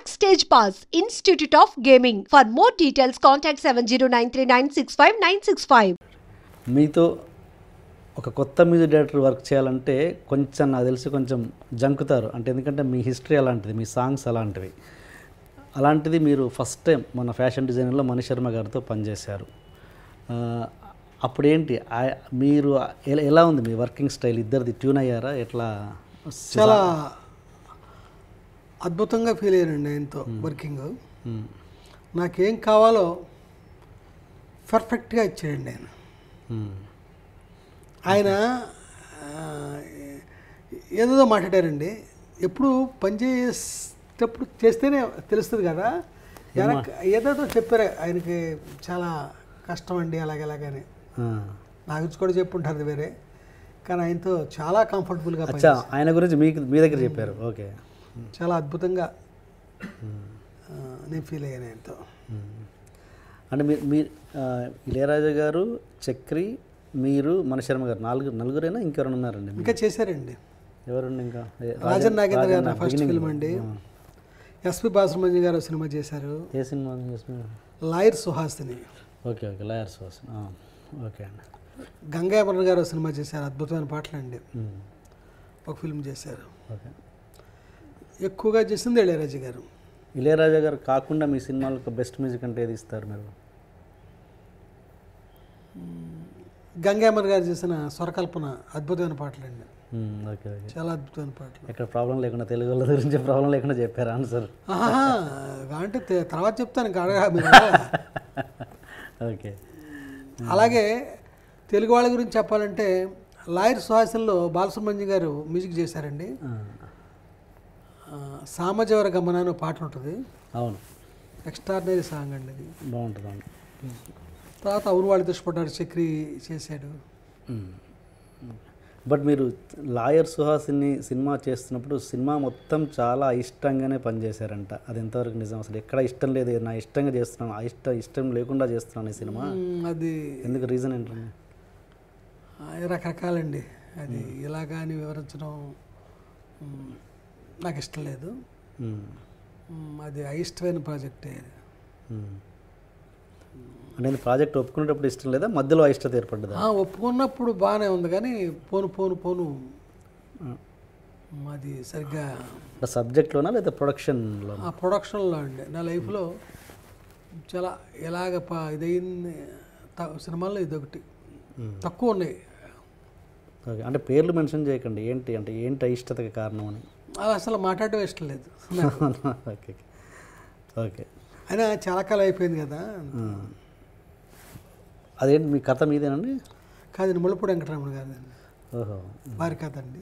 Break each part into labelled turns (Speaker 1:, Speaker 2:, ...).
Speaker 1: Backstage Pass, Institute of Gaming. For more details, contact 70939659659.
Speaker 2: మీతో ఒక కొత్త మ్యూజిక్ డైరెక్టర్ వర్క్ చేయాలంటే కొంచెం నాకు తెలిసి కొంచెం జంకుతారు. అంటే ఎందుకంటే మీ హిస్టరీ అలాంటిది, మీ సాంగ్స్ అలాంటివి. అలాంటిది మీరు ఫస్ట్ టైం మన ఫ్యాషన్ డిజైనర్లో మణి శర్మ గారితో పనిచేశారు. అప్పుడేంటి మీరు ఎలా ఉంది మీ వర్కింగ్ స్టైల్? ఇద్దరిది ట్యూన్ అయ్యారా? ఎట్లా?
Speaker 3: చాలా అద్భుతంగా ఫీల్ అయ్యానండి ఆయనతో వర్కింగ్. నాకేం కావాలో పర్ఫెక్ట్గా ఇచ్చాడండి ఆయన. ఆయన ఏదో మాట్లాడారండి. ఎప్పుడు పనిచేసేటప్పుడు చేస్తేనే తెలుస్తుంది కదా. ఏదో చెప్పారు ఆయనకి చాలా కష్టం అండి అలాగేలాగని. నా గురించి కూడా చెప్పుంటారు వేరే, కానీ ఆయనతో చాలా కంఫర్టబుల్గా
Speaker 2: ఆయన గురించి మీ దగ్గర చెప్పారు. ఓకే,
Speaker 3: చాలా అద్భుతంగా నేను ఫీల్ అయ్యాను ఆయనతో.
Speaker 2: అంటే మీరు ఇళయరాజా గారు, చక్రి, మీరు, మణి శర్మ గారు నలుగురైనా ఇంకెవరైనా ఉన్నారండి?
Speaker 3: ఇంకా చేశారండి.
Speaker 2: ఎవరండి ఇంకా?
Speaker 3: రాజన్ నాగేంద్ర గారు నా ఫస్ట్ ఫిల్మ్ అండి. ఎస్పి బాలసుబ్రహ్మణ్యం గారు సినిమా చేశారు.
Speaker 2: ఏ సినిమా?
Speaker 3: Lawyer Suhasini.
Speaker 2: Okay okay, lawyer Suhasini. Okay అండి.
Speaker 3: గంగాభరణ గారు సినిమా చేశారు. అద్భుతమైన పాటలు అండి. ఒక ఫిల్మ్ చేశారు.
Speaker 2: ఓకే.
Speaker 3: ఎక్కువగా చేసింది ఇళయరాజా గారు.
Speaker 2: ఇళయరాజా గారు కాకుండా మీ సినిమాలకు బెస్ట్ మ్యూజిక్ అంటే ఏది ఇస్తారు మీరు?
Speaker 3: గంగామర్ గారు చేసిన స్వరకల్పన అద్భుతమైన పాటలు అండి.
Speaker 2: ఓకే ఓకే,
Speaker 3: చాలా అద్భుతమైన పాటలు.
Speaker 2: ఎక్కడ ప్రాబ్లం లేకుండా, తెలుగు వాళ్ళ గురించి ప్రాబ్లం లేకుండా చెప్పారా ఆన్సర్?
Speaker 3: అంటే తర్వాత చెప్తాను అడగా మీరు.
Speaker 2: ఓకే.
Speaker 3: అలాగే తెలుగు వాళ్ళ గురించి చెప్పాలంటే లాయర్ సుహాసినిలో బాలసుబ్రహ్మణ్యం గారు మ్యూజిక్ చేశారండి. సామజవర గమన అనే పాట ఉంటుంది.
Speaker 2: అవును,
Speaker 3: ఎక్స్ట్రాడినరీ సాంగ్ అండి అది.
Speaker 2: బాగుంటుంది.
Speaker 3: తర్వాత అవును వాళ్ళు దుష్టపడ్డాడు చక్రి చేశాడు.
Speaker 2: బట్ మీరు లాయర్ సుహాసిని సినిమా చేస్తున్నప్పుడు సినిమా మొత్తం చాలా ఇష్టంగానే పనిచేశారంట. అది ఎంతవరకు నిజం? అసలు ఎక్కడ ఇష్టం లేదు, నా ఇష్టంగా చేస్తున్నాను, ఇష్టం లేకుండా చేస్తున్నాను ఈ సినిమా. అది ఎందుకు? రీజన్ ఏంటండి?
Speaker 3: రకరకాలండి. అది ఇలాగా అని వివరించడం నాకు ఇష్టం లేదు. అది అయిష్టమైన ప్రాజెక్టే.
Speaker 2: అంటే ప్రాజెక్ట్ ఒప్పుకునేటప్పుడు ఇష్టం లేదా, మధ్యలో అయిష్టత ఏర్పడ్డదా?
Speaker 3: ఒప్పుకున్నప్పుడు బాగానే ఉంది, కానీ పోను అది సరిగ్గా
Speaker 2: సబ్జెక్ట్లోనా లేదా ప్రొడక్షన్లో?
Speaker 3: ప్రొడక్షన్లో అండి. నా లైఫ్లో చాలా ఎలాగ ఇదైంది సినిమాల్లో ఇదొకటి. తక్కువ ఉన్నాయి.
Speaker 2: ఓకే, అంటే పేర్లు మెన్షన్ చేయకండి. ఏంటి అయిష్టతకి కారణం అని?
Speaker 3: అలా అసలు మాట్లాడటం ఇష్టం లేదు.
Speaker 2: Okay okay.
Speaker 3: అయినా చాలా కాలం అయిపోయింది కదా.
Speaker 2: అదేంటి మీ కథ మీదేనండి?
Speaker 3: కాదండి, ముళ్ళపూడి వెంకటరమణ గారు.
Speaker 2: ఓహో,
Speaker 3: వారి కథ అండి.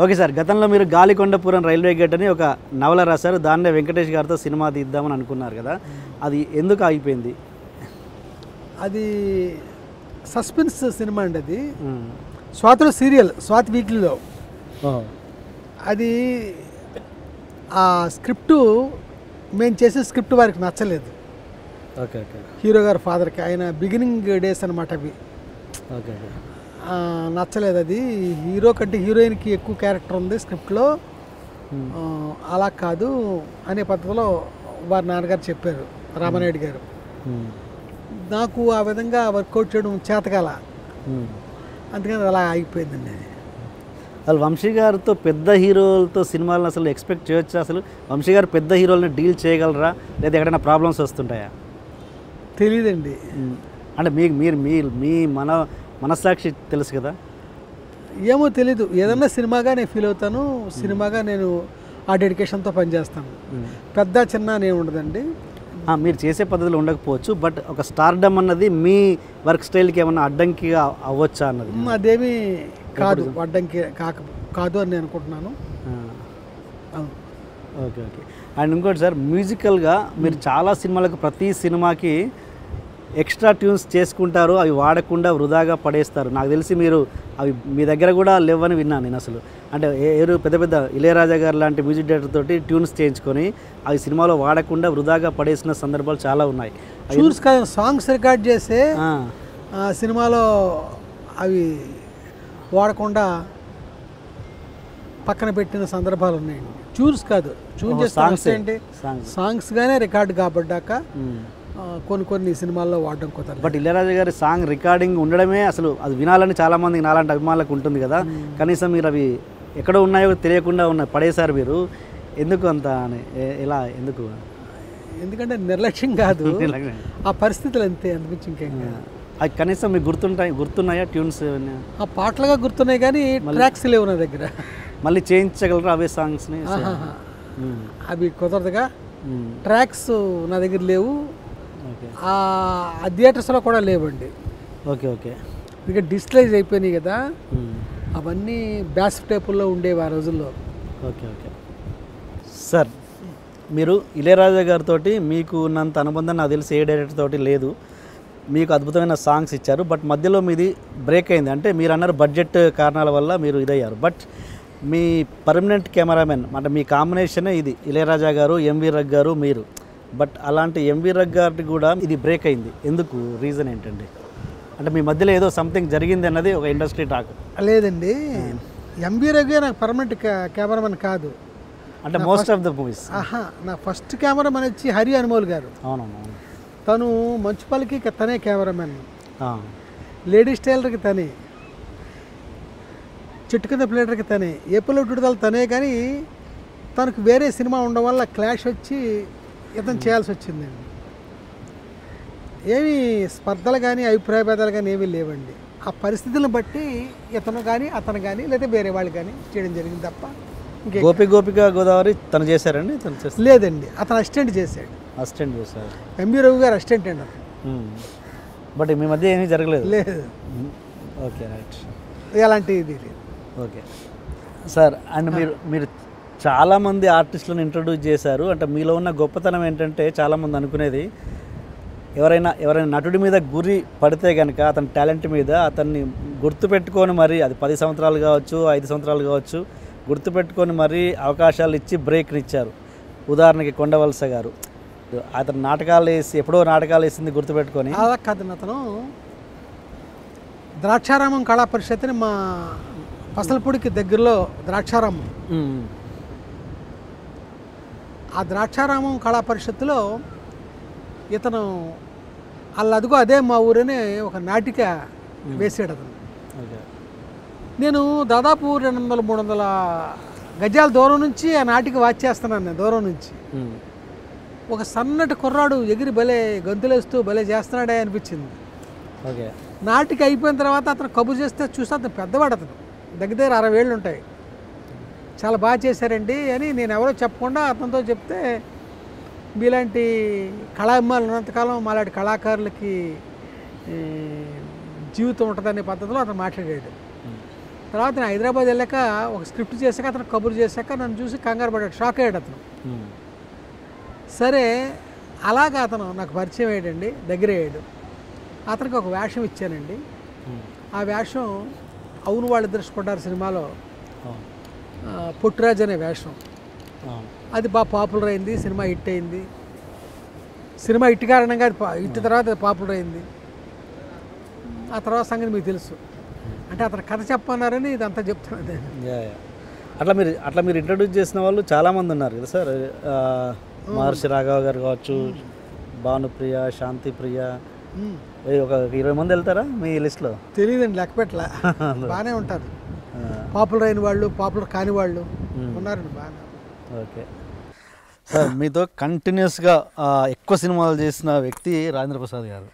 Speaker 2: ఓకే సార్, గతంలో మీరు గాలికొండపురం రైల్వే గేట్ అని ఒక నవల రాశారు. దాన్నే వెంకటేష్ గారితో సినిమా తీద్దామని అనుకున్నారు కదా, అది ఎందుకు ఆగిపోయింది?
Speaker 3: అది సస్పెన్స్ సినిమా అండి. అది స్వాతిలో సీరియల్, స్వాతి వీక్లీలో. అది ఆ స్క్రిప్టు మేము చేసే స్క్రిప్ట్ వారికి నచ్చలేదు.
Speaker 2: Okay okay.
Speaker 3: హీరో గారు ఫాదర్కి, ఆయన బిగినింగ్ డేస్ అనమాట అవి.
Speaker 2: ఓకే.
Speaker 3: నచ్చలేదు అది. హీరో కంటే హీరోయిన్కి ఎక్కువ క్యారెక్టర్ ఉంది స్క్రిప్ట్లో, అలా కాదు అనే పద్ధతిలో వారి నాన్నగారు చెప్పారు, రామానాయుడు గారు. నాకు ఆ విధంగా వర్కౌట్ చేయడం చేతకాల, అందుకని అలా ఆగిపోయిందండి.
Speaker 2: అసలు వంశీ గారితో పెద్ద హీరోలతో సినిమాలను అసలు ఎక్స్పెక్ట్ చేయొచ్చా? అసలు వంశీ గారు పెద్ద హీరోలను డీల్ చేయగలరా, లేదా ఎక్కడైనా ప్రాబ్లమ్స్ వస్తుంటాయా?
Speaker 3: తెలియదండి.
Speaker 2: అంటే మీ మనస్సాక్షి తెలుసు కదా.
Speaker 3: ఏమో తెలీదు. ఏదన్నా సినిమాగా నేను ఫీల్ అవుతాను, సినిమాగా నేను ఆ డెడికేషన్తో పనిచేస్తాను. పెద్ద చిన్న నేను ఉండదండి.
Speaker 2: మీరు చేసే పద్ధతిలో ఉండకపోవచ్చు, బట్ ఒక స్టార్డమ్ అన్నది మీ వర్క్ స్టైల్కి ఏమన్నా అడ్డంకిగా అవ్వచ్చా అన్నది?
Speaker 3: అదేమీ కాదు, అడ్డంకి కాదు అని నేను అనుకుంటున్నాను.
Speaker 2: Okay okay. అండ్ ఇంకోటి సార్, మ్యూజికల్గా మీరు చాలా సినిమాలకు ప్రతి సినిమాకి ఎక్స్ట్రా ట్యూన్స్ చేసుకుంటారు, అవి వాడకుండా వృధాగా పడేస్తారు. నాకు తెలిసి మీరు అవి మీ దగ్గర కూడా లేవని విన్నాను నేను. అసలు అంటే పెద్ద ఇళయరాజా గారు లాంటి మ్యూజిక్ డైరెక్టర్ తోటి ట్యూన్స్ చేయించుకొని అవి సినిమాలో వాడకుండా వృధాగా పడేసిన సందర్భాలు చాలా ఉన్నాయి.
Speaker 3: ట్యూన్స్ కాదు, సాంగ్స్ రికార్డ్ చేస్తే సినిమాలో అవి వాడకుండా పక్కన పెట్టిన సందర్భాలు ఉన్నాయండి. ట్యూన్స్ కాదు, ట్యూన్ చేస్తే ఏంటి సాంగ్స్ గానే రికార్డ్ కాబడ్డాక కొన్ని సినిమాల్లో వాడడం కుదరదు.
Speaker 2: బట్ ఇళయరాజా గారి సాంగ్ రికార్డింగ్ ఉండడమే అసలు అది వినాలని చాలామందికి నాలాంటి అభిమానులకు ఉంటుంది కదా, కనీసం మీరు అవి ఎక్కడ ఉన్నాయో తెలియకుండా పడేశారు మీరు. ఎందుకు అంత ఎలా ఎందుకు?
Speaker 3: ఎందుకంటే నిర్లక్ష్యం కాదు, ఆ పరిస్థితులు అంతే, అందుకు ఇంకేం
Speaker 2: అది కనీసం మీకు గుర్తున్నాయా ట్యూన్స్?
Speaker 3: ఆ పాటలుగా గుర్తున్నాయి కానీ ట్రాక్స్ లేవు నా దగ్గర.
Speaker 2: మళ్ళీ చేయించగలరా అవే సాంగ్స్ని?
Speaker 3: అవి కుదరదుగా, ట్రాక్స్ నా దగ్గర లేవు, ఆ థియేటర్స్లో కూడా లేవండి.
Speaker 2: Okay okay.
Speaker 3: ఇక డిజిటలైజ్ అయిపోయినాయి కదా, అవన్నీ బ్యాస్ టేపుల్లో ఉండేవి ఆ రోజుల్లో.
Speaker 2: ఓకే ఓకే సార్, మీరు ఇళయరాజా గారితో మీకు ఉన్నంత అనుబంధం నాకు తెలిసి ఏ డైరెక్టర్ తోటి లేదు. మీకు అద్భుతమైన సాంగ్స్ ఇచ్చారు, బట్ మధ్యలో మీది బ్రేక్ అయింది. అంటే మీరు అన్నారు బడ్జెట్ కారణాల వల్ల మీరు ఇదయ్యారు. బట్ మీ పర్మనెంట్ కెమెరామెన్ అంటే మీ కాంబినేషనే ఇది, ఇళయరాజా గారు, ఎంవి రగ్ గారు, మీరు. బట్ అలాంటి ఎంవి రగ్ గారికి కూడా ఇది బ్రేక్ అయింది. ఎందుకు? రీజన్ ఏంటండి? అంటే మీ మధ్యలో ఏదో సంథింగ్ జరిగింది అన్నది ఒక ఇండస్ట్రీ టాక్.
Speaker 3: లేదండి, ఎంవి రగ్ నాకు పర్మనెంట్ కెమెరామెన్ కాదు.
Speaker 2: అంటే మోస్ట్ ఆఫ్ ద మూవీస్
Speaker 3: నా ఫస్ట్ కెమెరామెన్ వచ్చి హరి అనుమోల్ గారు.
Speaker 2: అవునవును.
Speaker 3: తను మంచుపల్లికి తనే కెమెరామెన్, లేడీస్ టైలర్కి తనే, చెట్టు కింద ప్లేటర్కి తనే, ఏపులో విడుదల తనే. కానీ తనకు వేరే సినిమా ఉండడం వల్ల క్లాష్ వచ్చి ఇతను చేయాల్సి వచ్చిందండి. ఏమీ స్పర్ధలు కానీ అభిప్రాయ భేదాలు కానీ ఏమీ లేవండి. ఆ పరిస్థితులను బట్టి ఇతను కానీ అతను కానీ లేదా వేరే వాళ్ళు కానీ చేయడం జరిగింది తప్ప.
Speaker 2: గోపిక గోదావరి తను చేశారండి?
Speaker 3: లేదండి, అతను అసిస్టెంట్ చేశాడు.
Speaker 2: అసిస్టెంట్ చేశారు.
Speaker 3: ఎంబీ రవి గారు అసిస్టెంట్ అండి అతను.
Speaker 2: బట్ మీ మధ్య ఏమీ జరగలేదు?
Speaker 3: లేదు.
Speaker 2: Okay right.
Speaker 3: ఎలాంటిది లేదు.
Speaker 2: ఓకే సార్, అండ్ మీరు చాలామంది ఆర్టిస్టులను ఇంట్రడ్యూస్ చేశారు. అంటే మీలో ఉన్న గొప్పతనం ఏంటంటే చాలామంది అనుకునేది ఎవరైనా నటుడి మీద గురి పడితే కనుక అతని టాలెంట్ మీద అతన్ని గుర్తుపెట్టుకొని మరి అది 10 సంవత్సరాలు కావచ్చు, 5 సంవత్సరాలు కావచ్చు, గుర్తుపెట్టుకొని మరీ అవకాశాలు ఇచ్చి బ్రేక్ని ఇచ్చారు. ఉదాహరణకి కొండవలస గారు, అతను నాటకాలు వేసి ఎప్పుడో నాటకాలు వేసింది గుర్తుపెట్టుకొని.
Speaker 3: అలా కాదు, అతను ద్రాక్షారామం కళా పరిషత్ని మా పసలపూడికి దగ్గరలో ద్రాక్షారామం, ఆ ద్రాక్షారామం కళా పరిషత్తులో ఇతను అదిగో అదే మా ఊరని ఒక నాటిక వేసాడు అతను. నేను దాదాపు 200-300 గజాల దూరం నుంచి ఆ నాటిక వాచ్ చేస్తున్నాను. నేను దూరం నుంచి ఒక సన్నటి కుర్రాడు ఎగిరి భలే గంతులేస్తూ భలే చేస్తున్నాడే అనిపించింది. నాటిక అయిపోయిన తర్వాత అతను కబురు చేస్తే చూస్తే అతను పెద్దవాడు, అతను దగ్గర 60 ఏళ్ళు ఉంటాయి. చాలా బాగా చేశారండి అని నేను ఎవరో చెప్పకుండా అతనితో చెప్తే, మీలాంటి కళాభిమానులు ఉన్నంతకాలం మాలాంటి కళాకారులకి జీవితం ఉంటుందనే పద్ధతిలో అతను మాట్లాడాడు. తర్వాత నేను హైదరాబాద్ వెళ్ళాక ఒక స్క్రిప్ట్ చేశాక అతను కబురు చేశాక నన్ను చూసి కంగారు పడ్డాడు, షాక్ అయ్యాడు అతను. సరే అలాగా అతను నాకు పరిచయం అయ్యాడండి, దగ్గర అయ్యాడు. అతనికి ఒక వేషం ఇచ్చానండి. ఆ వేషం అవును వాళ్ళిద్దరు ఇష్టపడ్డారు సినిమాలో పుట్టురాజు అనే వేషం. అది బాగా పాపులర్ అయింది, సినిమా హిట్ అయింది. సినిమా హిట్ కారణంగా హిట్ తర్వాత పాపులర్ అయింది. ఆ తర్వాత సంగతి మీకు తెలుసు. అంటే అతను కథ చెప్పన్నారని ఇదంతా చెప్తున్నది.
Speaker 2: అట్లా మీరు ఇంట్రడ్యూస్ చేసిన వాళ్ళు చాలామంది ఉన్నారు కదా సార్. మహర్షి రాఘవ గారు కావచ్చు, భానుప్రియ, శాంతిప్రియ, ఒక 20 మంది వెళ్తారా మీ లిస్ట్లో?
Speaker 3: తెలియదండి, లెక్క పెట్టలే. బాగానే ఉంటారు, పాపులర్ అయిన వాళ్ళు, పాపులర్ కాని వాళ్ళు ఉన్నారండి బాగా.
Speaker 2: ఓకే సార్, మీతో కంటిన్యూస్గా ఎక్కువ సినిమాలు చేసిన వ్యక్తి రాజేంద్ర ప్రసాద్ గారు.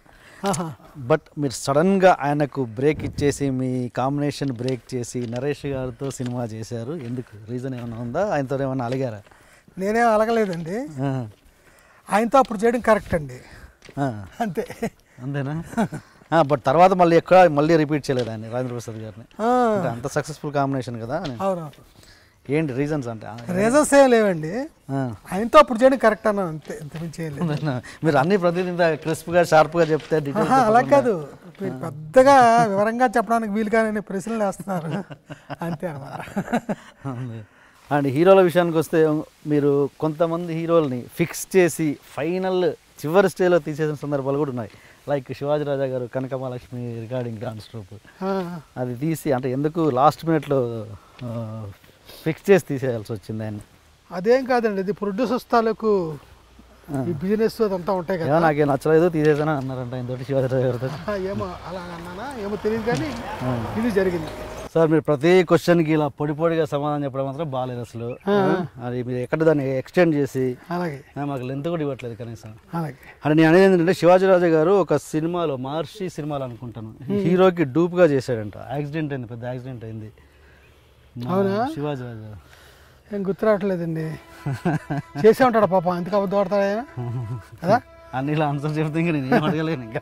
Speaker 2: బట్ మీరు సడన్గా ఆయనకు బ్రేక్ ఇచ్చేసి మీ కాంబినేషన్ బ్రేక్ చేసి నరేష్ గారితో సినిమా చేశారు. ఎందుకు? రీజన్ ఏమైనా ఉందా? ఆయనతో ఏమైనా అలిగారా?
Speaker 3: నేనేం అలగలేదండి, ఆయనతో అప్పుడు చేయడం కరెక్ట్ అండి, అంతే.
Speaker 2: అంతేనా? బట్ తర్వాత మళ్ళీ రిపీట్ చేయలేదు ఆయన రాజేంద్ర ప్రసాద్ గారిని. అంత సక్సెస్ఫుల్ కాంబినేషన్ కదా.
Speaker 3: అవునవును.
Speaker 2: ఏంటి రీజన్స్? అంటే
Speaker 3: రీజన్స్ ఏం లేవండి, ఆయనతో అప్పుడు చేయడం కరెక్ట్ అన్నా, అంతే, ఇంతకుమించి చేయలేదు.
Speaker 2: మీరు అన్ని ప్రతిదీ క్రిస్ప్గా షార్ప్గా చెప్తే
Speaker 3: అలా కాదు, మీరు పెద్దగా వివరంగా చెప్పడానికి వీలు కానీ ప్రశ్నలు వేస్తున్నారు, అంతే అన్నమాట.
Speaker 2: అండ్ హీరోల విషయానికి వస్తే మీరు కొంతమంది హీరోల్ని ఫిక్స్ చేసి ఫైనల్ చివరి స్టేజ్లో తీసేసిన సందర్భాలు కూడా ఉన్నాయి. లైక్ శివాజీ రాజా గారు కనకమహాలక్ష్మి రికార్డింగ్ డాన్స్ ట్రూప్ అది తీసి అంటే ఎందుకు లాస్ట్ మినిట్లో ఫిక్స్ చేసి తీసేయాల్సి వచ్చింది ఆయన?
Speaker 3: అదేం కాదండి, అది ప్రొడ్యూసర్స్ తాలూకు ఈ బిజినెస్ అదంతా ఉంటాయి కదా.
Speaker 2: నాకేం నచ్చలేదు తీసేసాను అన్నారంట ఇంతటి శివాజీరావు గారితో.
Speaker 3: ఏమో అలా అన్నానా ఏమో తెలియదు, కానీ ఇది జరిగింది.
Speaker 2: సార్ మీరు ప్రతి క్వశ్చన్కి ఇలా పొడి పొడిగా సమాధానం చెప్పడం మాత్రం బాగాలేదు అసలు. అది మీరు ఎక్కడ దాన్ని ఎక్స్టెండ్ చేసి
Speaker 3: అలాగే
Speaker 2: మాకు లెంత్ కూడా ఇవ్వట్లేదు కనీసం.
Speaker 3: అలాగే
Speaker 2: అంటే నేను అనేది ఏంటంటే శివాజీరాజు గారు ఒక సినిమాలో మహర్షి సినిమాలో అనుకుంటాను హీరోకి డూప్గా చేశాడంట. యాక్సిడెంట్ అయింది, పెద్ద యాక్సిడెంట్ అయింది.
Speaker 3: అవునా?
Speaker 2: శివాజీరాజు గారు
Speaker 3: ఏం గుర్తు రావట్లేదండి. చేసే ఉంటాడు పాపం, ఎందుకు అబద్ధం ఆడతాడు కదా.
Speaker 2: అన్ని ఇలా ఆన్సర్ చెప్తే ఇంకా నేను ఏం అడగలేను ఇంకా.